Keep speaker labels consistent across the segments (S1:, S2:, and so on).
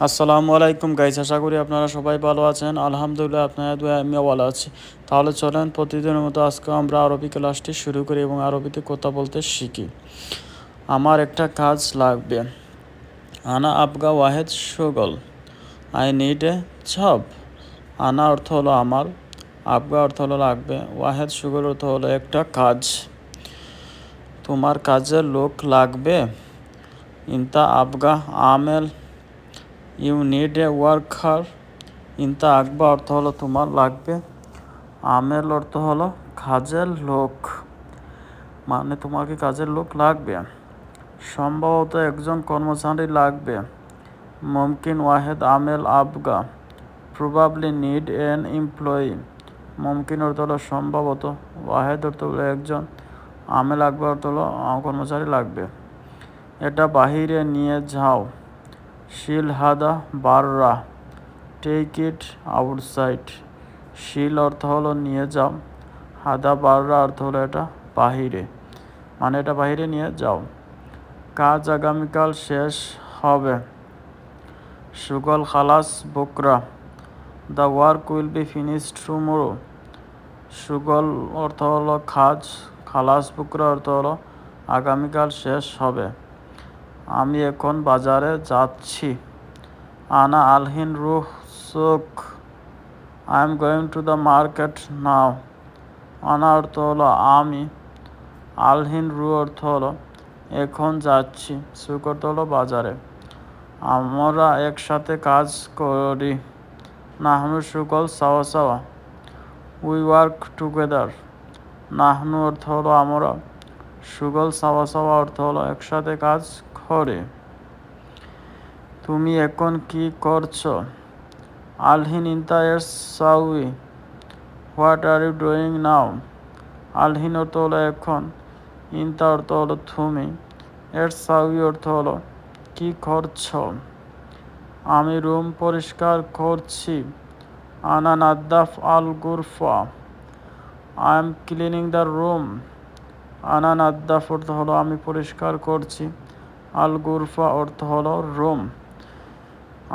S1: আসসালামু আলাইকুম গাইস, আশা করি আপনারা সবাই ভালো আছেন। আলহামদুলিল্লাহ, আপনারা দোয়া আমিও ভালো আছি। তাহলে চলেন প্রতিদিনের মতো আজকে আমরা আরবি ক্লাসটি শুরু করি এবং আরবিতে কথা বলতে শিখি। আমার একটা কাজ লাগবে। আনা আবগা ওয়াহেদ শুগল, আই নিড এ জব। আনা অর্থ হলো আমার, আবগা অর্থ হলো লাগবে, ওয়াহেদ শুগল অর্থ হলো একটা কাজ। তোমার কাজের লোক লাগবে। ইনতা আবগা আমেল, ইউ নিড এ ওয়ার্কার। ইনতা আকবা অর্থ হলো তোমার লাগবে, আমেল অর্থ হলো কাজের লোক, মানে তোমাকে কাজের লোক লাগবে। সম্ভবত একজন কর্মচারী লাগবে। মুমকিন ওয়াহেদ আমেল আবগা, প্রবাবলি নিড এন এমপ্লয়ি। মুমকিন অর্থ হলো সম্ভবত, ওয়াহেদ অর্থ হলো একজন, আমেল আকবা অর্থ হলো কর্মচারী লাগবে। এটা বাহিরে নিয়ে যাও। শিল হাদা বাররা, টেক ইট আউটসাইড। শিল অর্থ হলো নিয়ে যাও, হাদা বাররা অর্থ হলো এটা বাহিরে, মানে এটা বাহিরে নিয়ে যাও। কাজ আগামীকাল শেষ হবে। সুগল খালাস বুকরা, the work will be finished tomorrow. সুগল অর্থ হলো কাজ, খালাস বুকরা অর্থ হলো আগামীকাল শেষ হবে। আমি এখন বাজারে যাচ্ছি। আনা আলহিন রুহ সুক, I am going to the market now. আনা অর্থ হলো আমি, আলহিন রু অর্থ হলো এখন যাচ্ছি, সুক অর্থ হলো বাজারে। আমরা একসাথে কাজ করি। নাহনু সুগল সাওয়া সাওয়া, উই ওয়ার্ক টুগেদার। নাহনু অর্থ হলো আমরা, সুগল সাওয়া সাওয়া অর্থ হলো একসাথে কাজ করে। তুমি এখন কি করছো? আলহিন ইনতা এস সাউই, what are you doing now. আলহিন অর্থ হলো এখন, ইনতা অর্থ হলো তুমি, এর সাউই অর্থ হলো কি করছো। আমি রুম পরিষ্কার করছি। আনা নাদ্দাফ আল গুরফা, I am cleaning the room. আনা নাদ্দাফ অর্থ হলো আমি পরিষ্কার করছি, আল গুরফা অর্থ হলো রুম।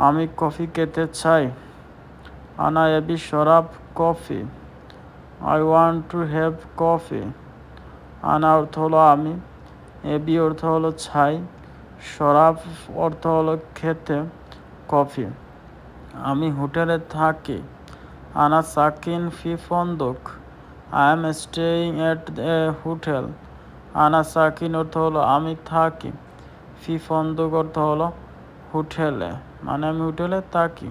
S1: আমি কফি খেতে চাই। আনা এবি শরাব coffee, I want to have coffee. আনা অর্থ হলো আমি, এবি অর্থ হলো চাই, শরাব অর্থ হলো খেতে, কফি। আমি হোটেলে থাকি। আনা সাকিন ফি ফন্দক, I am staying at a hotel. আনা সাকিন অর্থ হলো আমি থাকি, ফি ফন্দক অর্থ হলো হোটেলে, মানে আমি হোটেলে থাকি।